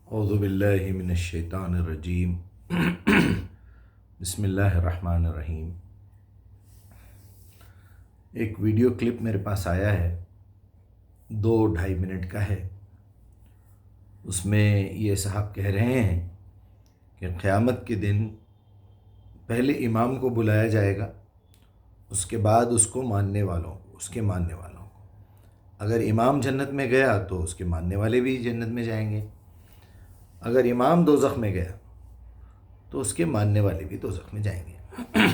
اعوذ باللہ من الشیطان الرجیم بسم اللہ الرحمن الرحیم۔ ایک ویڈیو کلپ میرے پاس آیا ہے، 2-2.5 منٹ کا ہے۔ اس میں یہ صاحب کہہ رہے ہیں کہ قیامت کے دن پہلے امام کو بلایا جائے گا، اس کے بعد اس کے ماننے والوں کو۔ اگر امام جنت میں گیا تو اس کے ماننے والے بھی جنت میں جائیں گے، اگر امام دوزخ میں گیا تو اس کے ماننے والے بھی دوزخ میں جائیں گے۔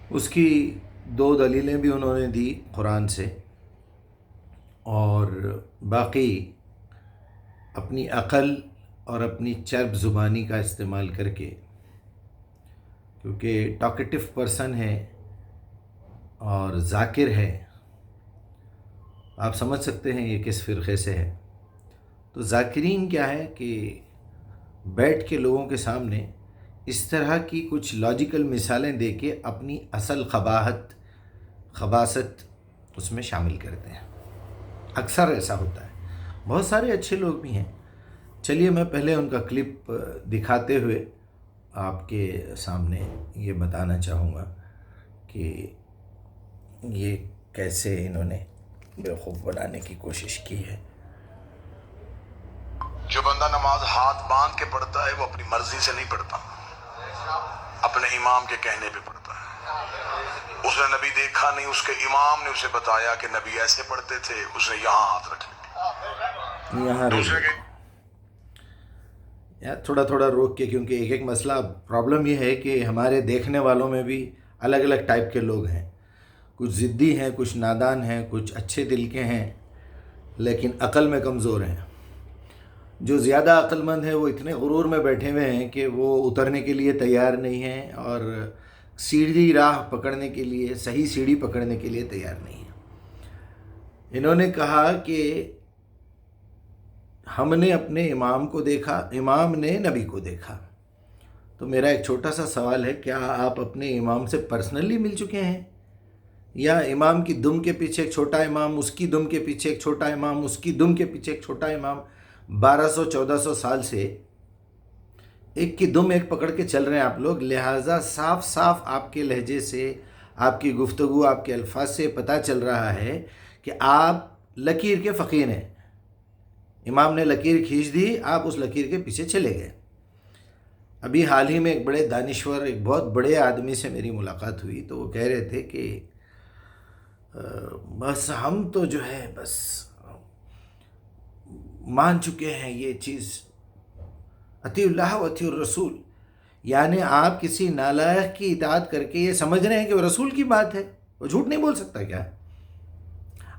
اس کی 2 دلیلیں بھی انہوں نے دی قرآن سے، اور باقی اپنی عقل اور اپنی چرب زبانی کا استعمال کر کے، کیونکہ ٹاکیٹو پرسن ہے اور ذاکر ہے، آپ سمجھ سکتے ہیں یہ کس فرقے سے ہے۔ تو ذاکرین کیا ہے کہ بیٹھ کے لوگوں کے سامنے اس طرح کی کچھ لاجیکل مثالیں دے کے اپنی اصل خباثت اس میں شامل کرتے ہیں۔ اکثر ایسا ہوتا ہے، بہت سارے اچھے لوگ بھی ہیں۔ چلیے میں پہلے ان کا کلپ دکھاتے ہوئے آپ کے سامنے یہ بتانا چاہوں گا کہ یہ کیسے انہوں نے بیوقوف بنانے کی کوشش کی ہے۔ جو بندہ نماز ہاتھ باندھ کے پڑھتا ہے وہ اپنی مرضی سے نہیں پڑھتا، اپنے امام کے کہنے پہ پڑھتا ہے۔ اس نے نبی دیکھا نہیں، اس کے امام نے اسے بتایا کہ نبی ایسے پڑھتے تھے، اس نے یہاں ہاتھ رکھ لیا۔ یہاں یا تھوڑا روک کے، کیونکہ ایک مسئلہ پرابلم یہ ہے کہ ہمارے دیکھنے والوں میں بھی الگ الگ ٹائپ کے لوگ ہیں، کچھ ضدی ہیں، کچھ نادان ہیں، کچھ اچھے دل کے ہیں لیکن عقل میں کمزور ہیں۔ جو زیادہ عقل مند ہیں وہ اتنے غرور میں بیٹھے ہوئے ہیں کہ وہ اترنے کے لیے تیار نہیں ہیں، اور سیدھی راہ پکڑنے کے لیے، صحیح سیڑھی پکڑنے کے لیے تیار نہیں ہیں۔ انہوں نے کہا کہ ہم نے اپنے امام کو دیکھا، امام نے نبی کو دیکھا۔ تو میرا ایک چھوٹا سا سوال ہے، کیا آپ اپنے امام سے پرسنلی مل چکے ہیں، یا امام کی دم کے پیچھے ایک چھوٹا امام، اس کی دم کے پیچھے ایک چھوٹا امام، اس کی دم کے پیچھے ایک چھوٹا امام، 1200-1400 سال سے ایک کی دم ایک پکڑ کے چل رہے ہیں آپ لوگ؟ لہٰذا صاف آپ کے لہجے سے، آپ کی گفتگو، آپ کے الفاظ سے پتہ چل رہا ہے کہ آپ لکیر کے فقیر ہیں۔ امام نے لکیر کھینچ دی، آپ اس لکیر کے پیچھے چلے گئے۔ ابھی حال ہی میں ایک بڑے دانشور، ایک بہت بڑے آدمی سے میری ملاقات ہوئی، تو وہ کہہ رہے تھے کہ بس ہم تو جو ہے بس مان چکے ہیں یہ چیز، اطیع اللہ و اطیع الرسول، یعنی آپ کسی نالائق کی اطاعت کر کے یہ سمجھ رہے ہیں کہ وہ رسول کی بات ہے، وہ جھوٹ نہیں بول سکتا کیا؟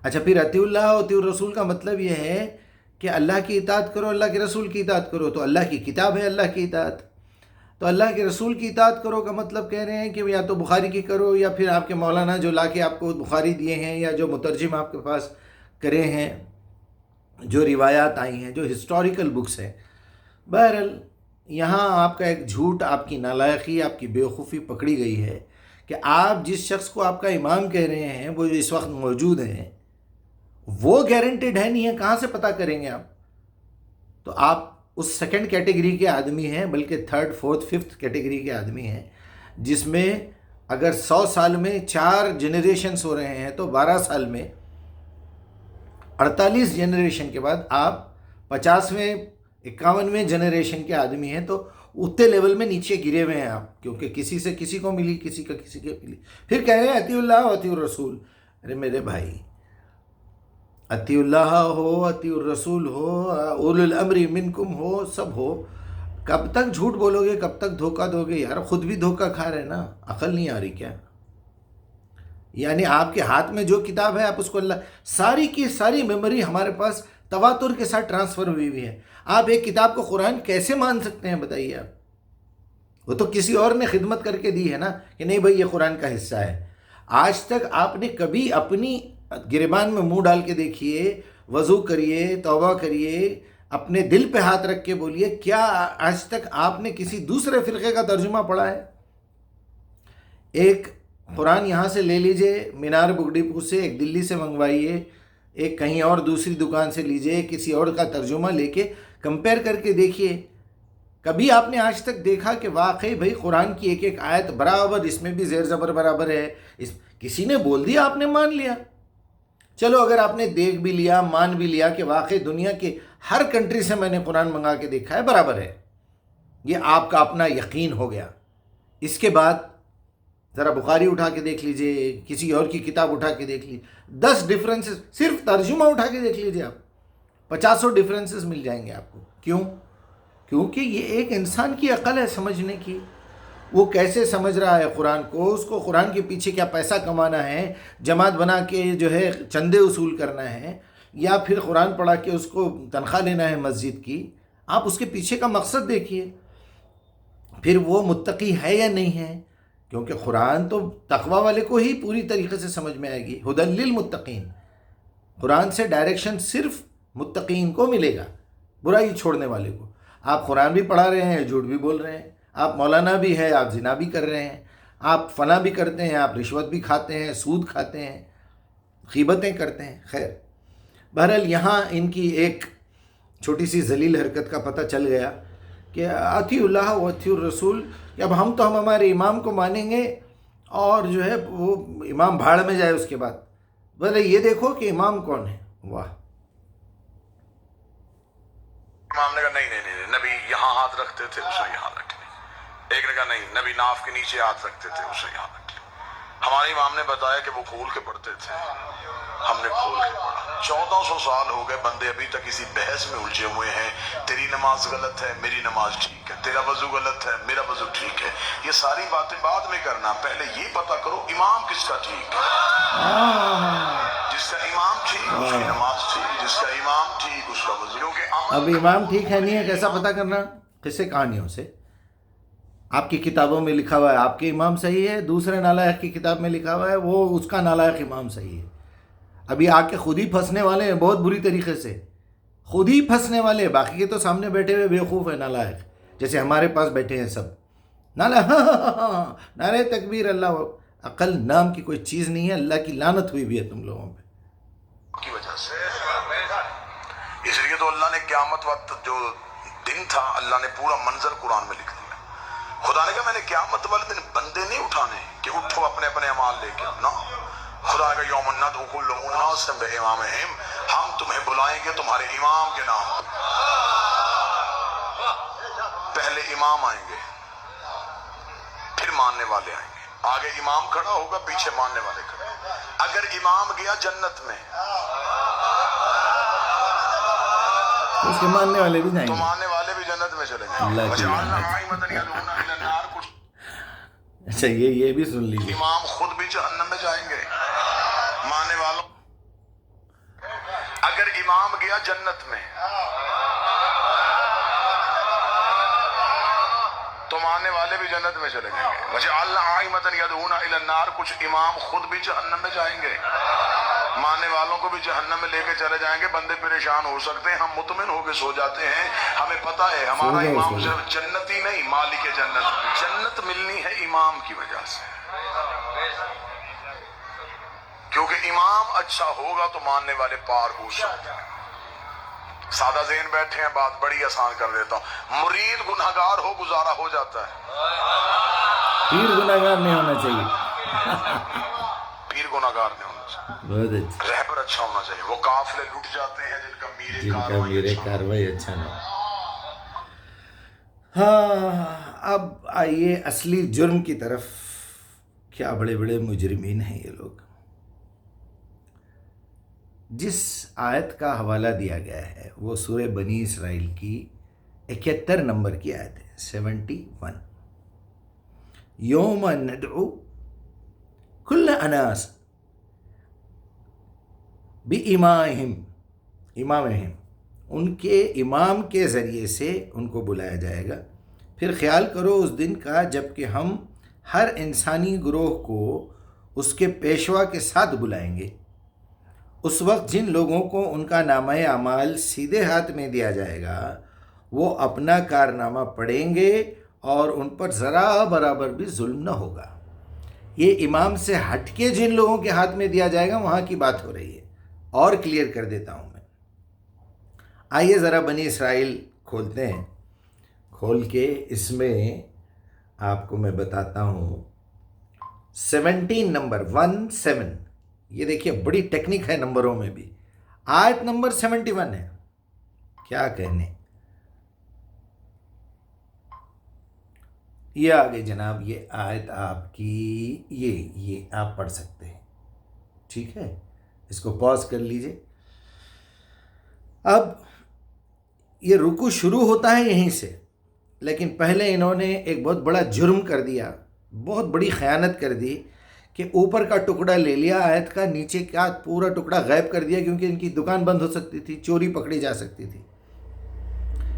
اچھا، پھر اطیع اللہ و اطیع الرسول کا مطلب یہ ہے کہ اللہ کی اطاعت کرو، اللہ کے رسول کی اطاعت کرو، تو اللہ کی کتاب ہے اللہ کی اطاعت، تو اللہ کے رسول کی اطاعت کرو کا مطلب کہہ رہے ہیں کہ یا تو بخاری کی کرو، یا پھر آپ کے مولانا جو لا کے آپ کو بخاری دیے ہیں، یا جو مترجم آپ کے پاس کرے ہیں، جو روایات آئی ہیں، جو ہسٹوریکل بکس ہیں۔ بہرحال یہاں آپ کا ایک جھوٹ، آپ کی نالائقی، آپ کی بیوقوفی پکڑی گئی ہے کہ آپ جس شخص کو آپ کا امام کہہ رہے ہیں وہ جو اس وقت موجود ہیں وہ گارنٹیڈ ہے نہیں ہے، کہاں سے پتہ کریں گے آپ؟ تو آپ اس سیکنڈ کیٹیگری کے آدمی ہیں، بلکہ 3rd 4th 5th کیٹیگری کے آدمی ہیں، جس میں اگر 100 سال میں 4 جنریشنز ہو رہے ہیں تو 12 سال میں 48 جنریشن کے بعد آپ 50ویں 51ویں جنریشن کے آدمی ہیں، تو اتنے لیول میں نیچے گرے ہوئے ہیں آپ، کیونکہ کسی سے کسی کو ملی، کسی کا کسی کو ملی، پھر کہہ رہے ہیں اطیع اللہ و اطیع الرسول۔ ارے میرے بھائی، اطیع اللہ ہو، اطیع الرسول ہو، اولو الامر منکم ہو، سب ہو، کب تک جھوٹ بولو گے، کب تک دھوکہ دو گے؟ یار خود بھی دھوکہ کھا رہے نا، عقل نہیں آ رہی کیا؟ یعنی آپ کے ہاتھ میں جو کتاب ہے آپ اس کو، اللہ ساری کی ساری میموری ہمارے پاس تواتر کے ساتھ ٹرانسفر ہوئی ہے۔ آپ ایک کتاب کو قرآن کیسے مان سکتے ہیں بتائیے آپ؟ وہ تو کسی اور نے خدمت کر کے دی ہے نا، کہ نہیں بھائی یہ قرآن کا حصہ ہے۔ آج تک آپ نے کبھی اپنی گریبان میں منہ ڈال کے دیکھیے، وضو کریے، توبہ کریے، اپنے دل پہ ہاتھ رکھ کے بولیے، کیا آج تک آپ نے کسی دوسرے فرقے کا ترجمہ پڑھا ہے؟ ایک قرآن یہاں سے لے لیجئے، مینار بک ڈپو سے، ایک دلی سے منگوائیے، ایک کہیں اور دوسری دکان سے لیجئے، کسی اور کا ترجمہ لے کے کمپیئر کر کے دیکھیے. کبھی آپ نے آج تک دیکھا کہ واقعی بھائی قرآن کی ایک ایک آیت برابر، اس میں بھی زیر زبر برابر ہے، کسی نے بول دیا آپ نے مان لیا. چلو اگر آپ نے دیکھ بھی لیا، مان بھی لیا کہ واقعی دنیا کے ہر کنٹری سے میں نے قرآن منگا کے دیکھا ہے برابر ہے، یہ آپ کا اپنا یقین ہو گیا. اس کے بعد ذرا بخاری اٹھا کے دیکھ لیجئے، کسی اور کی کتاب اٹھا کے دیکھ لیجئے، 10 ڈفرینسز، صرف ترجمہ اٹھا کے دیکھ لیجئے آپ، 50 ڈفرینسز مل جائیں گے آپ کو. کیوں؟ کیونکہ یہ ایک انسان کی عقل ہے سمجھنے کی. وہ کیسے سمجھ رہا ہے قرآن کو، اس کو قرآن کے پیچھے کیا پیسہ کمانا ہے، جماعت بنا کے جو ہے چندے وصول کرنا ہے، یا پھر قرآن پڑھا کے اس کو تنخواہ لینا ہے مسجد کی. آپ اس کے پیچھے کا مقصد دیکھیے، پھر وہ متقی ہے یا نہیں ہے. کیونکہ قرآن تو تقوی والے کو ہی پوری طریقے سے سمجھ میں آئے گی. ھدی للمتقین، قرآن سے ڈائریکشن صرف متقین کو ملے گا، برائی چھوڑنے والے کو. آپ قرآن بھی پڑھا رہے ہیں، جھوٹ بھی بول رہے ہیں، آپ مولانا بھی ہے، آپ زنا بھی کر رہے ہیں، آپ فنا بھی کرتے ہیں، آپ رشوت بھی کھاتے ہیں، سود کھاتے ہیں، غیبتیں کرتے ہیں. خیر، بہرحال یہاں ان کی ایک چھوٹی سی ذلیل حرکت کا پتہ چل گیا کہ اطیع اللہ و اطیع الرسول، کہ اب ہم تو ہمارے امام کو مانیں گے، اور جو ہے وہ امام بھاڑ میں جائے. اس کے بعد بولے یہ دیکھو کہ امام کون ہے. واہ! امام نے کہا نہیں نہیں نہیں، نبی یہاں ہاتھ رکھتے تھے، اسے یہاں رکھ لی. ایک نے کہا نہیں، نبی ناف کے نیچے ہاتھ رکھتے تھے، اسے یہاں رکھ لی. ہمارے امام نے بتایا کہ وہ کھول کے پڑھتے تھے، ہم نے کھول کے پڑھا. 1400 سال ہو گئے، بندے ابھی تک اسی بحث میں الجھے ہوئے ہیں. تیری نماز غلط ہے، میری نماز ٹھیک ہے، تیرا وضو غلط ہے، میرا وضو ٹھیک ہے. یہ ساری باتیں بعد میں کرنا، پہلے یہ پتا کرو امام کس کا ٹھیک ہے. جس کا امام ٹھیک اس کی نماز ٹھیک، جس کا امام ٹھیک اس کا وضو. کیونکہ اب امام ٹھیک ہے نہیں ہے کیسا پتہ کرنا؟ قصے کہانیوں سے. آپ کی کتابوں میں لکھا ہوا ہے آپ کے امام صحیح ہے، دوسرے نالائق کی کتاب میں لکھا ہوا ہے وہ اس کا نالائق امام صحیح ہے. ابھی آ کے خود ہی پھنسنے والے ہیں بہت بری طریقے سے، خود ہی پھنسنے والے. باقی کے تو سامنے بیٹھے ہوئے بیوقوف ہیں نالائق، جیسے ہمارے پاس بیٹھے ہیں سب نالائق. نعرہ تکبیر، اللہ. عقل نام کی کوئی چیز نہیں ہے، اللہ کی لعنت ہوئی بھی ہے تم لوگوں پہ کی وجہ سے. اس لیے تو اللہ نے قیامت وقت جو دن تھا، اللہ نے پورا منظر قرآن میں لکھ دیا. خدا نے کہا میں نے قیامت والے دن بندے نہیں اٹھانے کہ اٹھو اپنے اپنے اعمال لے کے. نا، خدا کا یوم ندعو کل اناس بامامہم، ہم تمہیں بلائیں گے تمہارے امام کے نام. پہلے امام آئیں گے، پھر ماننے والے آئیں گے. آگے امام کھڑا ہوگا، پیچھے ماننے والے کھڑے. اگر امام گیا جنت میں اس کے ماننے والے بھی جائیں تو گے. ماننے والے بھی جنت میں چلے جائیں اللہ گے. کی لعنت. اچھا یہ بھی سن لیجیے. امام خود بھی جہنم میں جائیں گے، ماننے والوں. اگر امام گیا جنت میں تو ماننے والے بھی جنت میں چلے جائیں گے. وجعلنا ائمۃ یدعون الی النار، کچھ امام خود بھی جہنم میں جائیں گے، ماننے والوں کو بھی جہنم میں لے کے چلے جائیں گے. بندے پریشان ہو سکتے ہیں، ہم مطمئن ہو کے سو جاتے ہیں. ہمیں پتہ ہے ہمارا امام صرف جنتی نہیں، مالک جنت. جنت ملنی ہے امام کی وجہ سے، کیونکہ امام اچھا ہوگا تو ماننے والے پار ہو سکتے ہیں. سادہ ذہن بیٹھے ہیں، بات بڑی آسان کر دیتا ہوں. مرید گناہگار ہو گزارا ہو جاتا ہے، پیر گناہگار نہیں ہونا چاہیے. پیر گناہگار نہیں ہونا چاہیے. بہت اچھا. رہبر اچھا ہونا چاہیے. وہ قافلے لٹ جاتے ہیں جن کا میرے کاروائی اچھا نہ ہو. ہاں، اب آئیے اصلی جرم کی طرف. کیا بڑے بڑے مجرمین ہیں یہ لوگ. جس آیت کا حوالہ دیا گیا ہے وہ سورہ بنی اسرائیل کی 71 نمبر کی آیت ہے، 71. یوم ندعو کل اناس بامامہم، امامہم، ان کے امام کے ذریعے سے ان کو بلایا جائے گا. پھر خیال کرو اس دن کا جب کہ ہم ہر انسانی گروہ کو اس کے پیشوا کے ساتھ بلائیں گے. اس وقت جن لوگوں کو ان کا نامہ اعمال سیدھے ہاتھ میں دیا جائے گا وہ اپنا کارنامہ پڑھیں گے اور ان پر ذرا برابر بھی ظلم نہ ہوگا. یہ امام سے ہٹ کے جن لوگوں کے ہاتھ میں دیا جائے گا وہاں کی بات ہو رہی ہے. اور کلیئر کر دیتا ہوں میں. آئیے ذرا بنی اسرائیل کھولتے ہیں. کھول کے اس میں آپ کو میں بتاتا ہوں 17 نمبر 17. یہ دیکھیے بڑی ٹیکنیک ہے نمبروں میں بھی. آیت نمبر 71 ہے. کیا کہنے یہ آگے جناب، یہ آیت آپ کی یہ آپ پڑھ سکتے ہیں. ٹھیک ہے، اس کو پاز کر لیجئے. اب یہ رکوع شروع ہوتا ہے یہیں سے، لیکن پہلے انہوں نے ایک بہت بڑا جرم کر دیا، بہت بڑی خیانت کر دی کہ اوپر کا ٹکڑا لے لیا آیت کا، نیچے کا پورا ٹکڑا غائب کر دیا، کیونکہ ان کی دکان بند ہو سکتی تھی، چوری پکڑی جا سکتی تھی.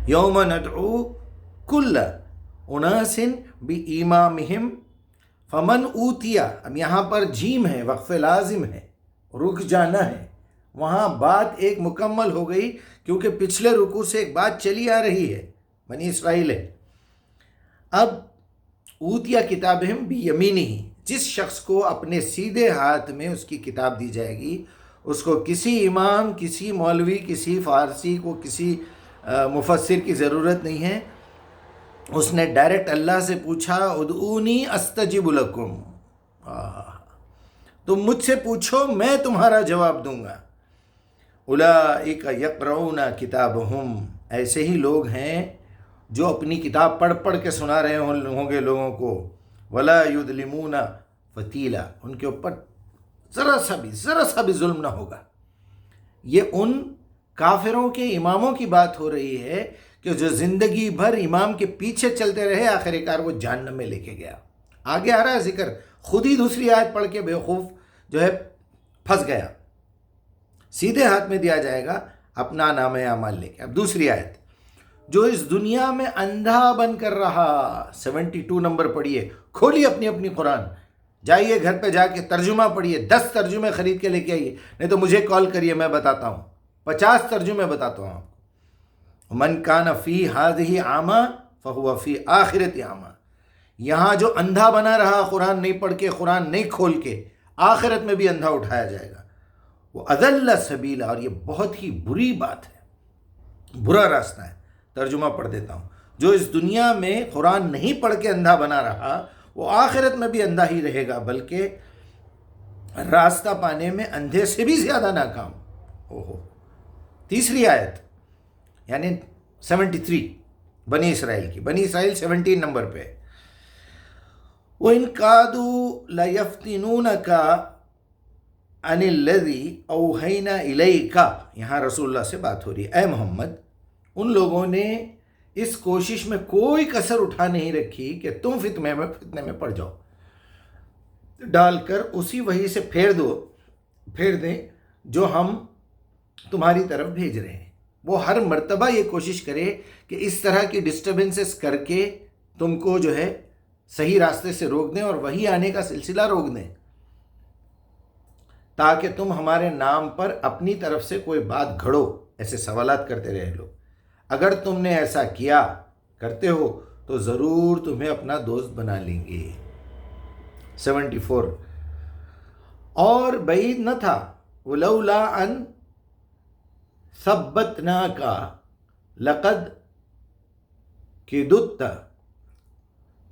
یوم ندعو کل اناس بامامہم فمن اوتیا. اب یہاں پر جیم ہے، وقف لازم ہے، رک جانا ہے. وہاں بات ایک مکمل ہو گئی، کیونکہ پچھلے رکوع سے ایک بات چلی آ رہی ہے، بنی اسرائیل ہے. اب اوتیا کتابہم بیمینہ، جس شخص کو اپنے سیدھے ہاتھ میں اس کی کتاب دی جائے گی، اس کو کسی امام، کسی مولوی، کسی فارسی کو، کسی مفسر کی ضرورت نہیں ہے. اس نے ڈائریکٹ اللہ سے پوچھا ادعونی استجب لکم، تم مجھ سے پوچھو میں تمہارا جواب دوں گا. اولئک یقرؤون کتابہم، ایسے ہی لوگ ہیں جو اپنی کتاب پڑھ پڑھ کے سنا رہے ہوں گے لوگوں کو. ولا یظلمون فتیلا، ان کے اوپر ذرا سا بھی ظلم نہ ہوگا. یہ ان کافروں کے اماموں کی بات ہو رہی ہے کہ جو زندگی بھر امام کے پیچھے چلتے رہے، آخر کار وہ جہنم میں لے کے گیا. آگے آ رہا ہے ذکر، خود ہی دوسری آیت پڑھ کے بیوقوف جو ہے پھنس گیا. سیدھے ہاتھ میں دیا جائے گا اپنا نامہ اعمال لے کے. اب دوسری آیت، جو اس دنیا میں اندھا بن کر رہا. 72 نمبر پڑھیے، کھولیے اپنی اپنی قرآن، جائیے گھر پہ جا کے ترجمہ پڑھیے، 10 ترجمے خرید کے لے کے آئیے، نہیں تو مجھے کال کریے، میں بتاتا ہوں، 50 ترجمے بتاتا ہوں آپ کو. من کان فی ہذہ اعمی فہو فی آخرۃ اعمی. یہاں جو اندھا بنا رہا قرآن نہیں پڑھ کے، قرآن نہیں کھول کے، آخرت میں بھی اندھا اٹھایا جائے گا. وہ اضل سبیلا، اور یہ بہت ہی بری بات ہے، برا راستہ ہے. ترجمہ پڑھ دیتا ہوں. جو اس دنیا میں قرآن نہیں پڑھ کے اندھا بنا رہا، وہ آخرت میں بھی اندھا ہی رہے گا، بلکہ راستہ پانے میں اندھے سے بھی زیادہ ناکام. تیسری آیت یعنی 73 بنی اسرائیل کی. بنی اسرائیل 17 نمبر پہ. وَإِن كَادُوا لَيَفْتِنُونَكَ عَنِ الَّذِي أَوْحَيْنَا إِلَيْكَ. یہاں رسول اللہ سے بات ہو رہی ہے. اے محمد، ان لوگوں نے اس کوشش میں کوئی کسر اٹھا نہیں رکھی کہ تم فتنے میں پڑ جاؤ، ڈال کر اسی وحی سے پھیر دیں جو ہم تمہاری طرف بھیج رہے ہیں. وہ ہر مرتبہ یہ کوشش کرے کہ اس طرح کی ڈسٹربنسز کر کے تم کو جو ہے صحیح راستے سے روک دیں اور وہی آنے کا سلسلہ روک دیں، تاکہ تم ہمارے نام پر اپنی طرف سے کوئی بات گھڑو. ایسے سوالات کرتے رہے لوگ. اگر تم نے ایسا کرتے ہو تو ضرور تمہیں اپنا دوست بنا لیں گے. 74 اور بعید نہ تھا ولولا ان ثبتناک لقد کدت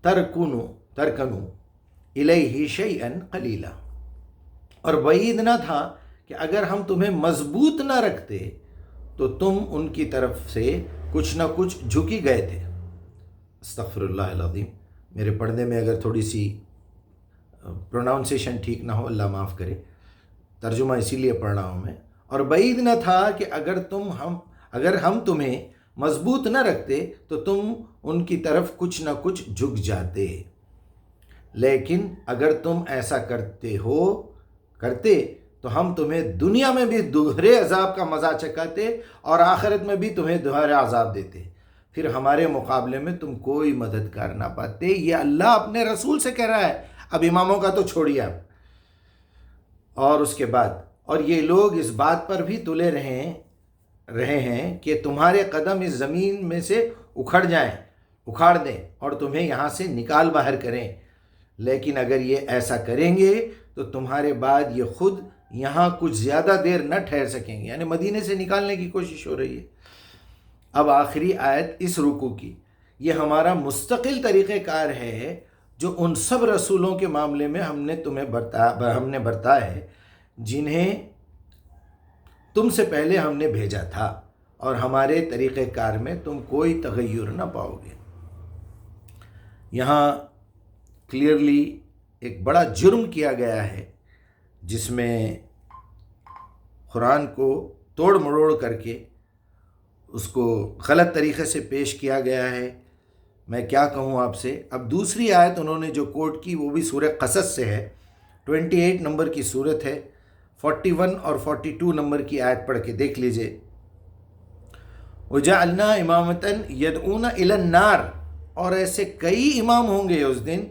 ترکنوا الیہ شیئا قلیلا. اور بعید نہ تھا کہ اگر ہم تمہیں مضبوط نہ رکھتے تو تم ان کی طرف سے کچھ نہ کچھ جھکی گئے تھے. استغفر اللہ العظیم. میرے پڑھنے میں اگر تھوڑی سی پروناؤنسیشن ٹھیک نہ ہو، اللہ معاف کرے. ترجمہ اسی لیے پڑھ رہا ہوں میں. اور بعید نہ تھا کہ اگر ہم تمہیں مضبوط نہ رکھتے تو تم ان کی طرف کچھ نہ کچھ جھک جاتے. لیکن اگر تم ایسا کرتے تو ہم تمہیں دنیا میں بھی دوہرے عذاب کا مزہ چکھاتے اور آخرت میں بھی تمہیں دوہرا عذاب دیتے. پھر ہمارے مقابلے میں تم کوئی مددگار نہ پاتے. یہ اللہ اپنے رسول سے کہہ رہا ہے. اب اماموں کا تو چھوڑیے آپ. اور اس کے بعد، اور یہ لوگ اس بات پر بھی تلے رہے ہیں کہ تمہارے قدم اس زمین میں سے اکھاڑ دیں اور تمہیں یہاں سے نکال باہر کریں. لیکن اگر یہ ایسا کریں گے تو تمہارے بعد یہ خود یہاں کچھ زیادہ دیر نہ ٹھہر سکیں گے، یعنی مدینے سے نکالنے کی کوشش ہو رہی ہے۔ اب آخری آیت اس رکوع کی، یہ ہمارا مستقل طریقہ کار ہے جو ان سب رسولوں کے معاملے میں ہم نے برتایا ہے جنہیں تم سے پہلے ہم نے بھیجا تھا، اور ہمارے طریقہ کار میں تم کوئی تغیر نہ پاؤ گے۔ یہاں کلیئرلی ایک بڑا جرم کیا گیا ہے جس میں قرآن کو توڑ مروڑ کر کے اس کو غلط طریقے سے پیش کیا گیا ہے۔ میں کیا کہوں آپ سے۔ اب دوسری آیت انہوں نے جو کوٹ کی وہ بھی سورہ قصص سے ہے، 28 نمبر کی صورت ہے، 41 اور 42 نمبر کی آیت پڑھ کے دیکھ لیجئے۔ وَجَعَلْنَا إِمَامَةً يَدْعُونَ إِلَى النَّارِ، اور ایسے کئی امام ہوں گے اس دن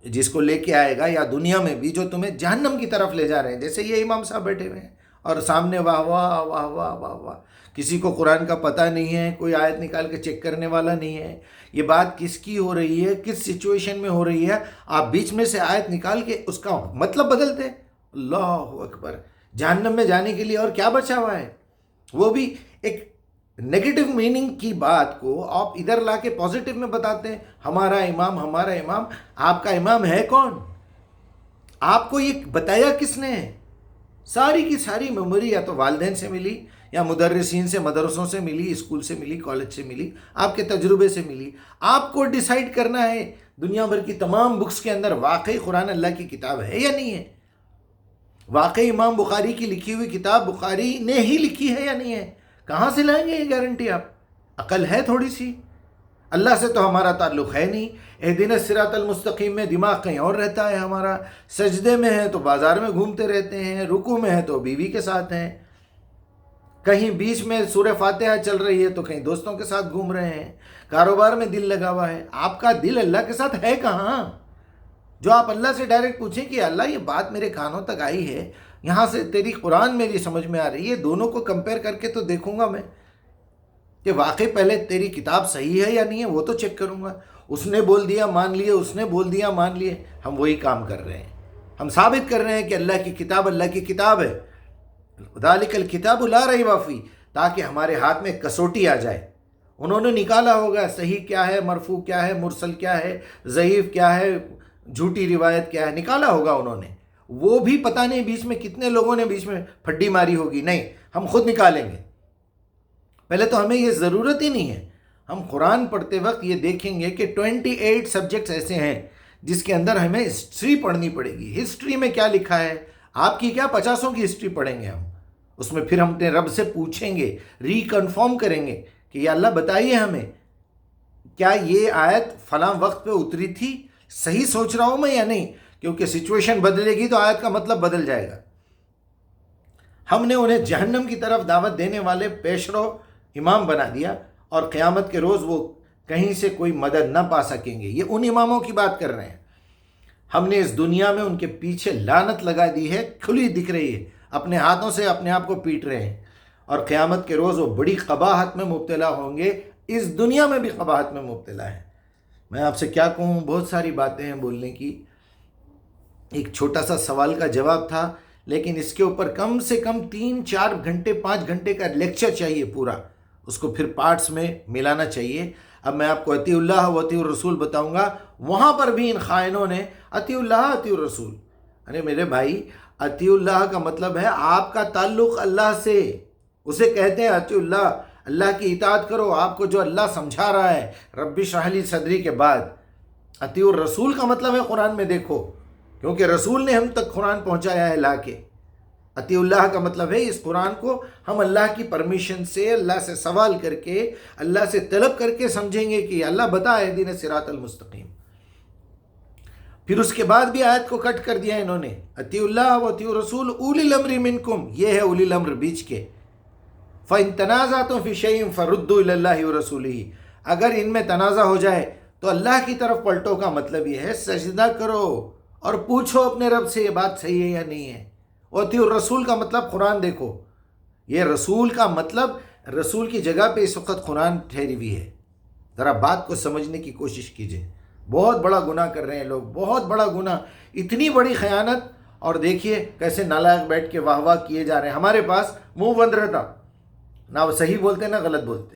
جس کو لے کے آئے گا، یا دنیا میں بھی، جو تمہیں جہنم کی طرف لے جا رہے ہیں۔ جیسے یہ امام صاحب بیٹھے ہوئے ہیں اور سامنے واہ واہ واہ واہ واہ واہ، کسی کو قرآن کا پتہ نہیں ہے، کوئی آیت نکال کے چیک کرنے والا نہیں ہے، یہ بات کس کی ہو رہی ہے، کس سچویشن میں ہو رہی ہے، آپ بیچ میں سے آیت نکال کے اس کا مطلب بدلتے۔ اللہ اکبر، جہنم میں جانے کے لیے اور کیا بچا ہوا ہے؟ وہ بھی ایک نیگیٹو میننگ کی بات کو آپ ادھر لا کے پازیٹیو میں بتاتے ہیں، ہمارا امام ہمارا امام۔ آپ کا امام ہے کون؟ آپ کو یہ بتایا کس نے؟ ساری کی ساری میموری یا تو والدین سے ملی، یا مدرسین سے، مدرسوں سے ملی، اسکول سے ملی، کالج سے ملی، آپ کے تجربے سے ملی۔ آپ کو ڈیسائیڈ کرنا ہے دنیا بھر کی تمام بکس کے اندر واقعی قرآن اللہ کی کتاب ہے یا نہیں ہے، واقعی امام بخاری کی لکھی ہوئی کتاب بخاری نے ہی لکھی ہے یا نہیں ہے۔ کہاں سے لائیں گے یہ گارنٹی آپ؟ عقل ہے تھوڑی سی؟ اللہ سے تو ہمارا تعلق ہے نہیں۔ اہدنا الصراط المستقیم میں دماغ کہیں اور رہتا ہے ہمارا، سجدے میں ہے تو بازار میں گھومتے رہتے ہیں، رکوع میں ہے تو بیوی کے ساتھ ہیں، کہیں بیچ میں سورہ فاتحہ چل رہی ہے تو کہیں دوستوں کے ساتھ گھوم رہے ہیں، کاروبار میں دل لگا ہوا ہے۔ آپ کا دل اللہ کے ساتھ ہے کہاں؟ جو آپ اللہ سے ڈائریکٹ پوچھیں کہ اللہ یہ بات میرے کانوں تک آئی ہے، یہاں سے تیری قرآن میری سمجھ میں آ رہی ہے، دونوں کو کمپیئر کر کے تو دیکھوں گا میں کہ واقعی پہلے تیری کتاب صحیح ہے یا نہیں ہے، وہ تو چیک کروں گا۔ اس نے بول دیا مان لیے، اس نے بول دیا مان لیے، ہم وہی کام کر رہے ہیں۔ ہم ثابت کر رہے ہیں کہ اللہ کی کتاب ہے، ذالک الکتاب لا ریب فیہ، تاکہ ہمارے ہاتھ میں کسوٹی آ جائے۔ انہوں نے نکالا ہوگا صحیح کیا ہے، مرفوع کیا ہے، مرسل کیا ہے، ضعیف کیا ہے، جھوٹی روایت کیا ہے، نکالا ہوگا انہوں نے۔ وہ بھی پتہ نہیں بیچ میں کتنے لوگوں نے بیچ میں پھڈی ماری ہوگی، نہیں، ہم خود نکالیں گے۔ پہلے تو ہمیں یہ ضرورت ہی نہیں ہے۔ ہم قرآن پڑھتے وقت یہ دیکھیں گے کہ 28 سبجیکٹس ایسے ہیں جس کے اندر ہمیں ہسٹری پڑھنی پڑے گی۔ ہسٹری میں کیا لکھا ہے؟ آپ کی کیا 50 کی ہسٹری پڑھیں گے ہم، اس میں پھر ہم اپنے رب سے پوچھیں گے، ریکنفرم کریں گے کہ یا اللہ بتائیے ہمیں کیا یہ آیت فلاں وقت پہ اتری تھی، صحیح سوچ رہا ہوں میں یا نہیں، کیونکہ سچویشن بدلے گی تو آیت کا مطلب بدل جائے گا۔ ہم نے انہیں جہنم کی طرف دعوت دینے والے پیشرو امام بنا دیا، اور قیامت کے روز وہ کہیں سے کوئی مدد نہ پا سکیں گے۔ یہ ان اماموں کی بات کر رہے ہیں۔ ہم نے اس دنیا میں ان کے پیچھے لعنت لگا دی ہے، کھلی دکھ رہی ہے، اپنے ہاتھوں سے اپنے آپ کو پیٹ رہے ہیں، اور قیامت کے روز وہ بڑی قباحت میں مبتلا ہوں گے، اس دنیا میں بھی قباحت میں مبتلا ہے۔ میں آپ سے کیا کہوں، بہت ساری باتیں ہیں بولنے کی، ایک چھوٹا سا سوال کا جواب تھا، لیکن اس کے اوپر کم سے کم 3 4 گھنٹے 5 گھنٹے کا لیکچر چاہیے پورا، اس کو پھر پارٹس میں ملانا چاہیے۔ اب میں آپ کو اطیع اللہ و اطیع الرسول بتاؤں گا، وہاں پر بھی ان خائنوں نے اطیع اللہ اطیع الرسول۔ ارے میرے بھائی، اطیع اللہ کا مطلب ہے آپ کا تعلق اللہ سے، اسے کہتے ہیں اطیع اللہ، اللہ کی اطاعت کرو، آپ کو جو اللہ سمجھا رہا ہے رب اشرح لی صدری کے بعد۔ اطیع الرسول کا مطلب ہے قرآن میں دیکھو، کیونکہ رسول نے ہم تک قرآن پہنچایا ہے لا کے۔ اطیع اللہ کا مطلب ہے اس قرآن کو ہم اللہ کی پرمیشن سے، اللہ سے سوال کر کے، اللہ سے طلب کر کے سمجھیں گے کہ اللہ بتا اہدنا الصراط المستقیم۔ پھر اس کے بعد بھی آیت کو کٹ کر دیا انہوں نے، اطیع اللہ و اطیع الرسول اولی الامر منکم، یہ ہے اولی الامر بیچ کے۔ فَإِن تَنَازَعْتُمْ فِي شَيْءٍ فَرُدُّوا إِلَى اللَّهِ وَرَسُولِهِ، اگر ان میں تنازع ہو جائے تو اللہ کی طرف پلٹو کا مطلب یہ ہے سجدہ کرو اور پوچھو اپنے رب سے یہ بات صحیح ہے یا نہیں ہے۔ اطیع الرسول کا مطلب قرآن دیکھو، یہ رسول کا مطلب رسول کی جگہ پہ اس وقت قرآن ٹھہری ہوئی ہے۔ ذرا بات کو سمجھنے کی کوشش کیجئے۔ بہت بڑا گناہ کر رہے ہیں لوگ، بہت بڑا گناہ، اتنی بڑی خیانت، اور دیکھیے کیسے نالائق بیٹھ کے واہ واہ کیے جا رہے ہیں. ہمارے پاس منہ بند رہتا، نہ وہ صحیح بولتے نہ غلط بولتے.